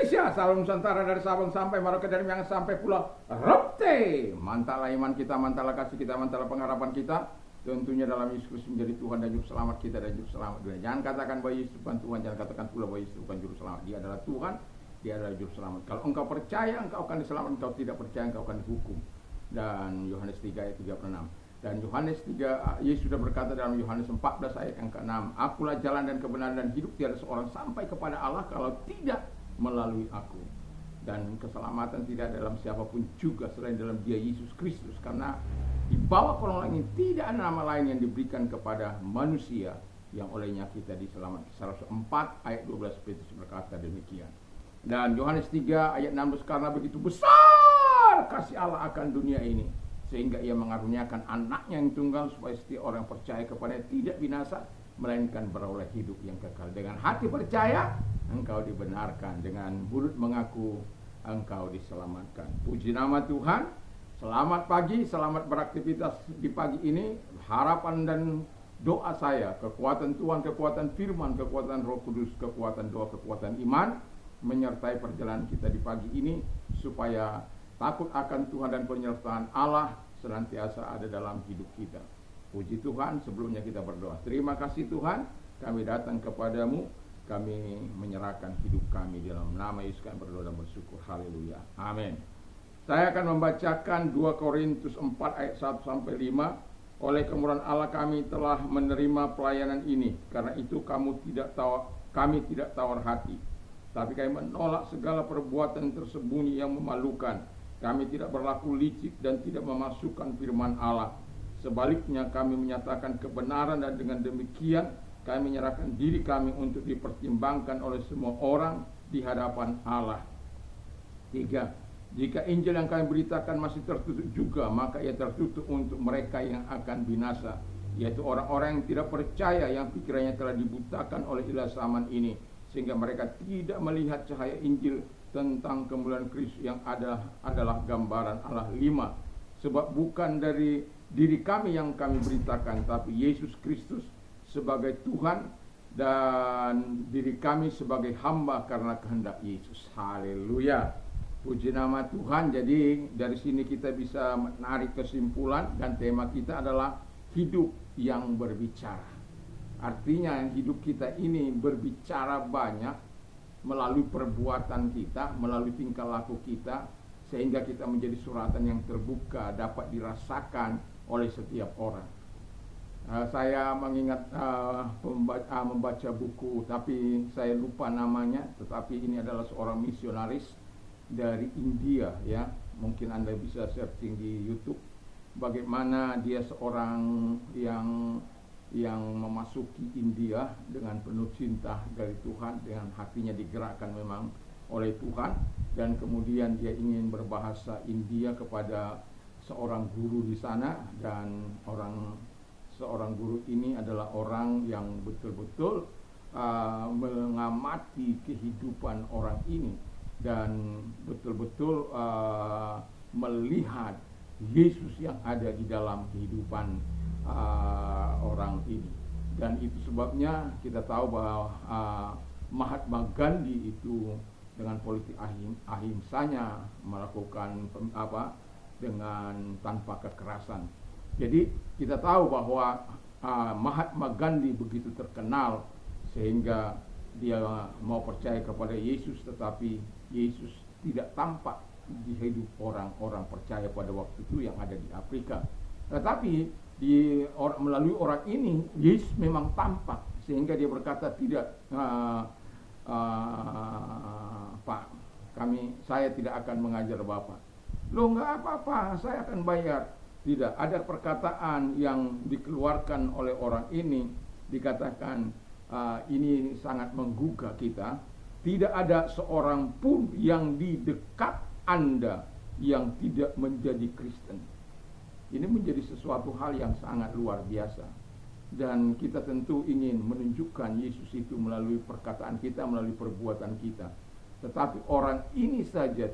Indonesia, salam Nusantara dari Sabang sampai Merauke, dari Minang sampai Pulau Rote. Mantaplah iman kita, mantaplah kasih kita, mantaplah pengharapan kita. Tentunya dalam Yesus Kristus menjadi Tuhan dan Juru Selamat kita dan Juru Selamat dunia. Jangan katakan bahwa Yesus bukan Tuhan, jangan katakan pula bahwa Yesus bukan Juru Selamat. Dia adalah Tuhan, Dia adalah Juru Selamat. Kalau engkau percaya, engkau akan diselamatkan. Engkau tidak percaya, engkau akan dihukum. Dan Yohanes 3 ayat 36. Dan Yohanes 3, Yesus sudah berkata dalam Yohanes 14 ayat yang ke-6, akulah jalan dan kebenaran dan hidup, tiada seorang sampai kepada Allah kalau tidak melalui aku. Dan keselamatan tidak dalam siapapun juga selain dalam Dia Yesus Kristus, karena di bawah kolong langit tidak ada nama lain yang diberikan kepada manusia yang olehnya kita diselamatkan. 104 ayat 12 Petrus berkata demikian. Dan Yohanes 3 ayat 16, karena begitu besar kasih Allah akan dunia ini, sehingga Ia mengaruniakan anaknya yang tunggal, supaya setiap orang percaya kepadanya tidak binasa, melainkan beroleh hidup yang kekal. Dengan hati percaya, engkau dibenarkan. Dengan mulut mengaku, engkau diselamatkan. Puji nama Tuhan. Selamat pagi, selamat beraktivitas di pagi ini. Harapan dan doa saya, kekuatan Tuhan, kekuatan firman, kekuatan Roh Kudus, kekuatan doa, kekuatan iman menyertai perjalanan kita di pagi ini, supaya takut akan Tuhan dan penyertaan Allah senantiasa ada dalam hidup kita. Puji Tuhan. Sebelumnya kita berdoa. Terima kasih Tuhan, kami datang kepadamu, kami menyerahkan hidup kami dalam nama Yesus kami berdoa dan bersyukur. Haleluya. Amin. Saya akan membacakan 2 Korintus 4 ayat 1 sampai 5. Oleh kemurahan Allah kami telah menerima pelayanan ini, karena itu kami tidak tawar hati, tapi kami menolak segala perbuatan tersembunyi yang memalukan. Kami tidak berlaku licik dan tidak memasukkan firman Allah. Sebaliknya kami menyatakan kebenaran, dan dengan demikian kami menyerahkan diri kami untuk dipertimbangkan oleh semua orang di hadapan Allah. 3. Jika Injil yang kami beritakan masih tertutup juga, maka ia tertutup untuk mereka yang akan binasa, yaitu orang-orang yang tidak percaya, yang pikirannya telah dibutakan oleh ilah zaman ini, sehingga mereka tidak melihat cahaya Injil tentang kemuliaan Kristus yang adalah gambaran Allah. 5. Sebab bukan dari diri kami yang kami beritakan, tapi Yesus Kristus sebagai Tuhan, dan diri kami sebagai hamba karena kehendak Yesus. Haleluya. Puji nama Tuhan. Jadi dari sini kita bisa menarik kesimpulan, dan tema kita adalah hidup yang berbicara. Artinya hidup kita ini berbicara banyak melalui perbuatan kita, melalui tingkah laku kita, sehingga kita menjadi suratan yang terbuka, dapat dirasakan oleh setiap orang. Saya mengingat membaca buku, tapi saya lupa namanya, tetapi ini adalah seorang misionaris dari India, ya. Mungkin Anda bisa searching di YouTube bagaimana dia seorang yang memasuki India dengan penuh cinta dari Tuhan, dengan hatinya digerakkan memang oleh Tuhan, dan kemudian dia ingin berbahasa India kepada seorang guru di sana, dan seorang guru ini adalah orang yang betul-betul mengamati kehidupan orang ini, dan betul-betul melihat Yesus yang ada di dalam kehidupan orang ini. Dan itu sebabnya kita tahu bahwa Mahatma Gandhi itu dengan politik ahimsanya melakukan dengan tanpa kekerasan. Jadi kita tahu bahwa Mahatma Gandhi begitu terkenal sehingga dia mau percaya kepada Yesus, tetapi Yesus tidak tampak di hidup orang-orang percaya pada waktu itu yang ada di Afrika. Tetapi melalui orang ini Yesus memang tampak, sehingga dia berkata, tidak, Pak, saya tidak akan mengajar Bapak. Loh, nggak apa-apa, saya akan bayar. Tidak, ada perkataan yang dikeluarkan oleh orang ini, dikatakan ini sangat menggugah kita. Tidak ada seorang pun yang di dekat Anda yang tidak menjadi Kristen. Ini menjadi sesuatu hal yang sangat luar biasa. Dan kita tentu ingin menunjukkan Yesus itu melalui perkataan kita, melalui perbuatan kita. Tetapi orang ini saja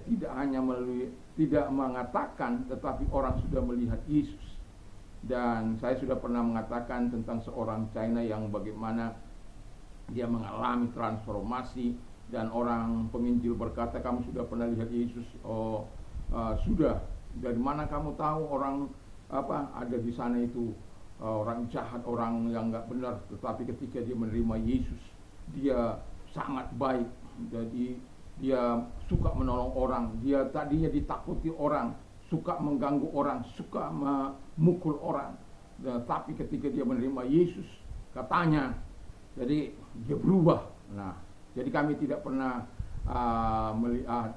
tidak mengatakan, tetapi orang sudah melihat Yesus. Dan saya sudah pernah mengatakan tentang seorang China yang bagaimana dia mengalami transformasi Dan orang penginjil berkata, kamu sudah pernah lihat Yesus? Oh, sudah. Dari mana kamu tahu orang ada di sana itu orang jahat, orang yang nggak benar? Tetapi ketika dia menerima Yesus, dia sangat baik. Jadi dia suka menolong orang. Dia tadinya ditakuti orang, suka mengganggu orang, suka memukul orang. Tapi ketika dia menerima Yesus, katanya, jadi dia berubah. Nah, jadi kami tidak pernah melihat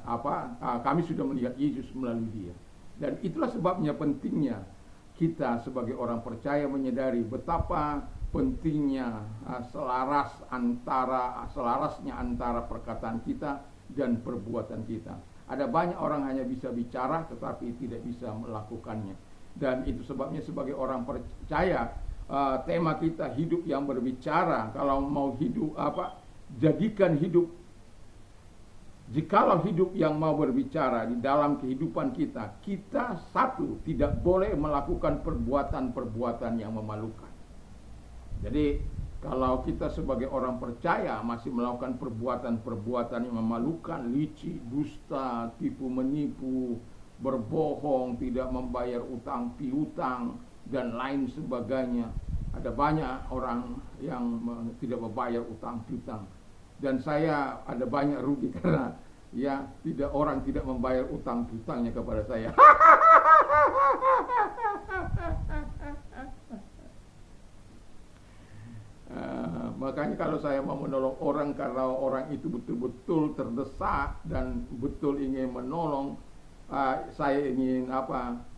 kami sudah melihat Yesus melalui dia. Dan itulah sebabnya pentingnya kita sebagai orang percaya menyadari betapa pentingnya selarasnya antara perkataan kita dan perbuatan kita. Ada banyak orang hanya bisa bicara tetapi tidak bisa melakukannya. Dan itu sebabnya sebagai orang percaya, tema kita hidup yang berbicara. Kalau mau hidup jadikan hidup, jikalau hidup yang mau berbicara di dalam kehidupan kita, kita satu, tidak boleh melakukan perbuatan-perbuatan yang memalukan. Jadi kalau kita sebagai orang percaya masih melakukan perbuatan-perbuatan yang memalukan, licik, dusta, tipu menipu, berbohong, tidak membayar utang piutang dan lain sebagainya. Ada banyak orang yang tidak membayar utang piutang. Dan saya ada banyak rugi karena orang tidak membayar utang piutangnya kepada saya. Makanya kalau saya mau menolong orang karena orang itu betul-betul terdesak dan betul ingin menolong, saya ingin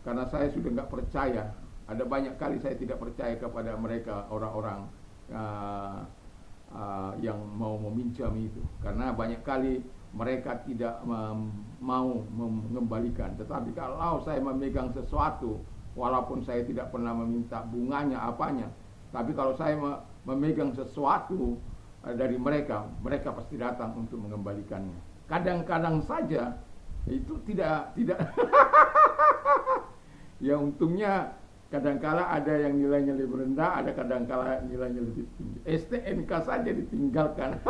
karena saya sudah nggak percaya. Ada banyak kali saya tidak percaya kepada mereka, orang-orang yang mau meminjam itu, karena banyak kali mereka tidak mau mengembalikan. Tetapi kalau saya memegang sesuatu, walaupun saya tidak pernah meminta bunganya apanya, tapi kalau saya memegang sesuatu dari mereka pasti datang untuk mengembalikannya. Kadang-kadang saja itu tidak ya untungnya kadangkala ada yang nilainya lebih rendah, ada kadangkala nilainya lebih tinggi. STNK saja ditinggalkan.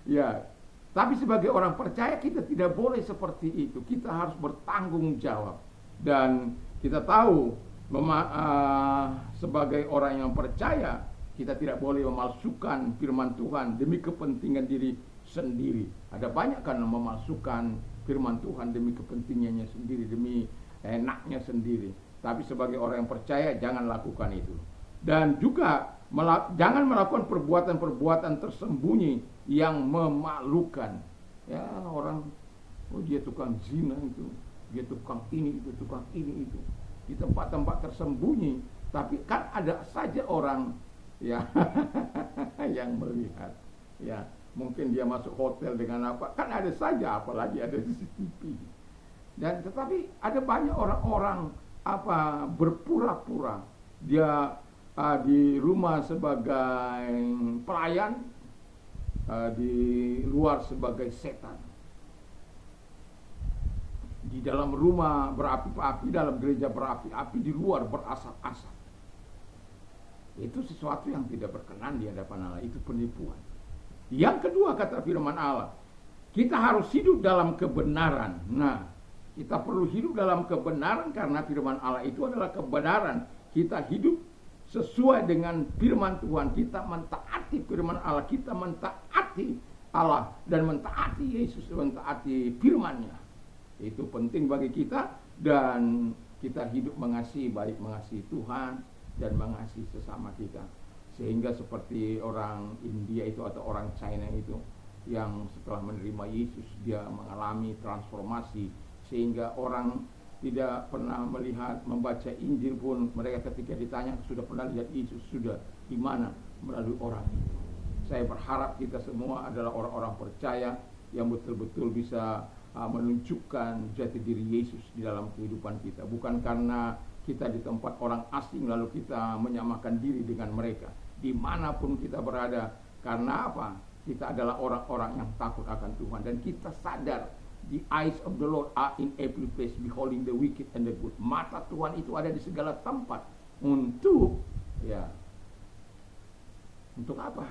Ya, tapi sebagai orang percaya kita tidak boleh seperti itu. Kita harus bertanggung jawab. Dan kita tahu sebagai orang yang percaya, kita tidak boleh memalsukan firman Tuhan demi kepentingan diri sendiri. Ada banyak kan memalsukan firman Tuhan demi kepentingannya sendiri, demi enaknya sendiri. Tapi sebagai orang yang percaya, jangan lakukan itu. Dan juga jangan melakukan perbuatan-perbuatan tersembunyi yang memalukan. Ya, orang, dia tukang zina itu, dia tukang ini, itu tukang ini, itu. Di tempat-tempat tersembunyi. Tapi kan ada saja orang ya yang melihat. Ya, mungkin dia masuk hotel dengan apa, kan ada saja, apalagi ada CCTV. Dan tetapi ada banyak orang-orang berpura-pura dia di rumah sebagai pelayan, di luar sebagai setan. Di dalam rumah berapi-api, dalam gereja berapi-api, di luar berasap-asap. Itu sesuatu yang tidak berkenan di hadapan Allah, itu penipuan. Yang kedua, kata firman Allah, kita harus hidup dalam kebenaran. Nah, kita perlu hidup dalam kebenaran karena firman Allah itu adalah kebenaran. Kita hidup sesuai dengan firman Tuhan. Kita mentaati firman Allah. Kita mentaati Allah dan mentaati Yesus, mentaati firman-Nya. Itu penting bagi kita, dan kita hidup mengasihi, baik mengasihi Tuhan dan mengasihi sesama kita. Sehingga seperti orang India itu atau orang China itu yang setelah menerima Yesus dia mengalami transformasi, sehingga orang tidak pernah melihat, membaca Injil pun mereka ketika ditanya sudah pernah lihat Yesus, sudah di mana, melalui orang itu. Saya berharap kita semua adalah orang-orang percaya yang betul-betul bisa menunjukkan jati diri Yesus di dalam kehidupan kita, bukan karena kita di tempat orang asing lalu kita menyamakan diri dengan mereka. Dimanapun kita berada, karena apa? Kita adalah orang-orang yang takut akan Tuhan, dan kita sadar the eyes of the Lord are in every place, beholding the wicked and the good. Mata Tuhan itu ada di segala tempat untuk Untuk apa?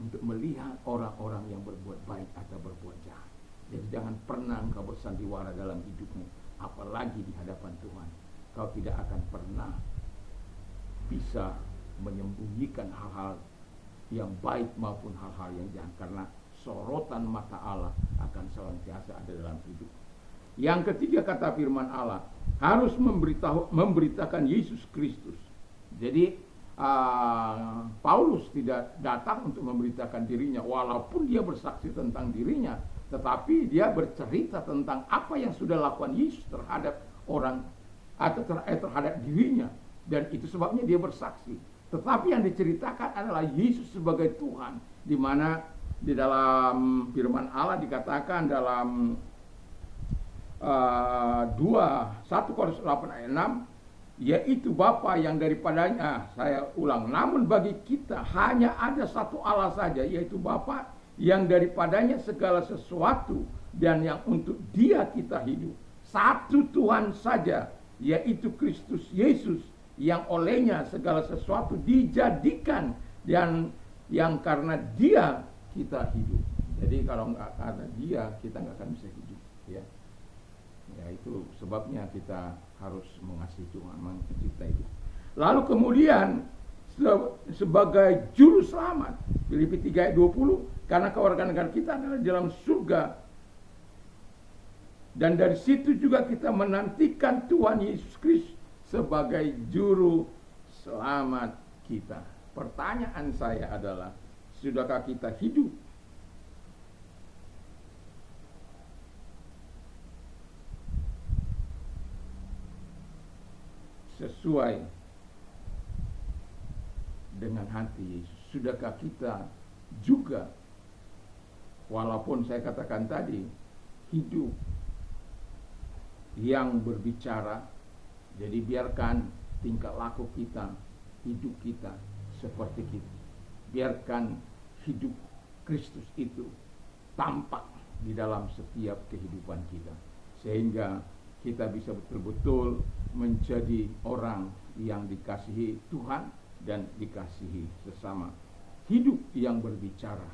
Untuk melihat orang-orang yang berbuat baik atau berbuat jahat. Jadi jangan pernah engkau bersandiwara dalam hidupmu, apalagi di hadapan Tuhan. Kau tidak akan pernah bisa menyembunyikan hal-hal yang baik maupun hal-hal yang jahat, karena sorotan mata Allah akan senantiasa ada dalam hidup. Yang ketiga, kata firman Allah, harus memberitakan Yesus Kristus. Jadi Paulus tidak datang untuk memberitakan dirinya, walaupun dia bersaksi tentang dirinya, tetapi dia bercerita tentang apa yang sudah lakukan Yesus terhadap orang atau terhadap dirinya, dan itu sebabnya dia bersaksi. Tetapi yang diceritakan adalah Yesus sebagai Tuhan, di mana di dalam firman Allah dikatakan dalam 1 Korintus 8 ayat 6, yaitu Bapa yang daripadanya, saya ulang, namun bagi kita hanya ada satu Allah saja, yaitu Bapa yang daripadanya segala sesuatu dan yang untuk Dia kita hidup. Satu Tuhan saja, yaitu Kristus Yesus, yang olehnya segala sesuatu dijadikan dan yang karena Dia kita hidup. Jadi kalau nggak karena Dia, kita nggak akan bisa hidup, ya. Ya, itu sebabnya kita harus mengasihi Tuhan, mencintai itu. Lalu kemudian sebagai juru selamat, Filipi 3 ayat 20, karena kewarganegaraan kita adalah di dalam surga, dan dari situ juga kita menantikan Tuhan Yesus Kristus sebagai juru selamat kita. Pertanyaan saya adalah, sudahkah kita hidup sesuai dengan hati Yesus? Sudahkah kita juga, walaupun saya katakan tadi, hidup yang berbicara, jadi biarkan tingkah laku kita, hidup kita seperti kita. Biarkan hidup Kristus itu tampak di dalam setiap kehidupan kita, sehingga kita bisa betul-betul menjadi orang yang dikasihi Tuhan dan dikasihi sesama. Hidup yang berbicara.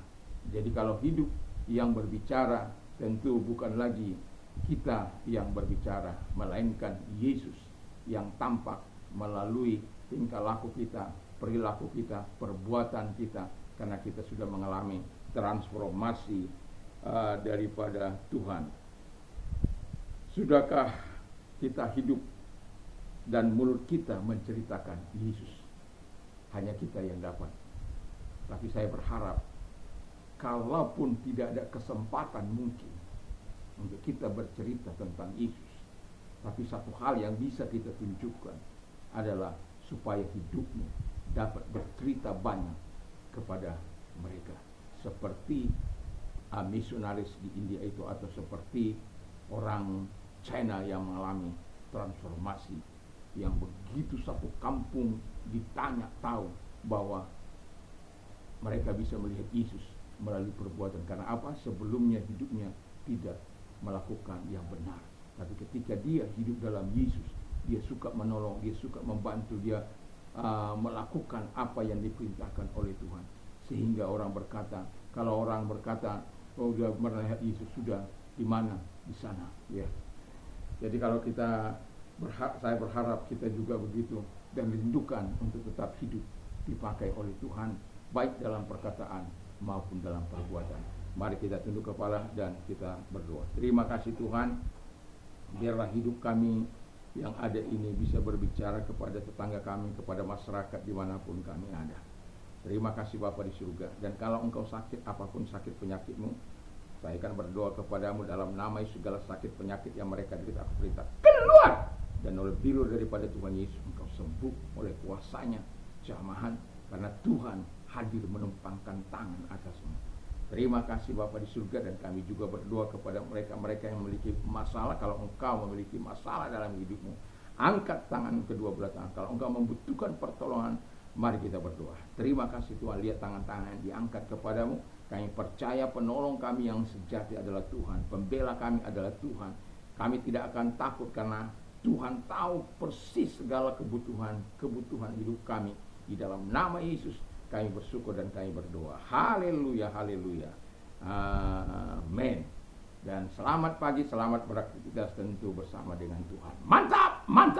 Jadi kalau hidup yang berbicara, tentu bukan lagi kita yang berbicara, melainkan Yesus yang tampak melalui tingkah laku kita, perilaku kita, perbuatan kita, karena kita sudah mengalami transformasi daripada Tuhan. Sudahkah kita hidup dan mulut kita menceritakan Yesus? Hanya kita yang dapat. Tapi saya berharap, kalaupun tidak ada kesempatan mungkin untuk kita bercerita tentang Yesus, tapi satu hal yang bisa kita tunjukkan adalah supaya hidupmu dapat bercerita banyak kepada mereka. Seperti misionaris di India itu, atau seperti orang China yang mengalami transformasi, yang begitu satu kampung ditanya tahu bahwa mereka bisa melihat Yesus melalui perbuatan. Karena apa? Sebelumnya hidupnya tidak melakukan yang benar, tapi ketika dia hidup dalam Yesus, dia suka menolong, dia suka membantu, dia melakukan apa yang diperintahkan oleh Tuhan. Sehingga orang berkata, kalau orang berkata, oh dia melihat Yesus, sudah di mana? Di sana, ya. Jadi kalau kita saya berharap kita juga begitu, dan rindukan untuk tetap hidup dipakai oleh Tuhan, baik dalam perkataan maupun dalam perbuatan. Mari kita tunduk kepala dan kita berdoa. Terima kasih Tuhan, biarlah hidup kami yang ada ini bisa berbicara kepada tetangga kami, kepada masyarakat dimanapun kami ada. Terima kasih Bapa di surga. Dan kalau engkau sakit, apapun sakit penyakitmu, saya akan berdoa kepadamu dalam nama Yesus, segala sakit penyakit yang mereka derita, aku perintah keluar, dan oleh biru daripada Tuhan Yesus engkau sembuh oleh kuasanya jamahan, karena Tuhan hadir menumpangkan tangan atasmu. Terima kasih Bapa di surga. Dan kami juga berdoa kepada mereka-mereka yang memiliki masalah. Kalau engkau memiliki masalah dalam hidupmu, angkat tangan kedua belah tangan. Kalau engkau membutuhkan pertolongan, mari kita berdoa. Terima kasih Tuhan, lihat tangan-tangan yang diangkat kepadamu. Kami percaya penolong kami yang sejati adalah Tuhan, pembela kami adalah Tuhan. Kami tidak akan takut karena Tuhan tahu persis segala kebutuhan hidup kami. Di dalam nama Yesus kami bersyukur dan kami berdoa. Haleluya, haleluya. Amin. Dan selamat pagi, selamat beraktivitas tentu bersama dengan Tuhan. Mantap, mantap.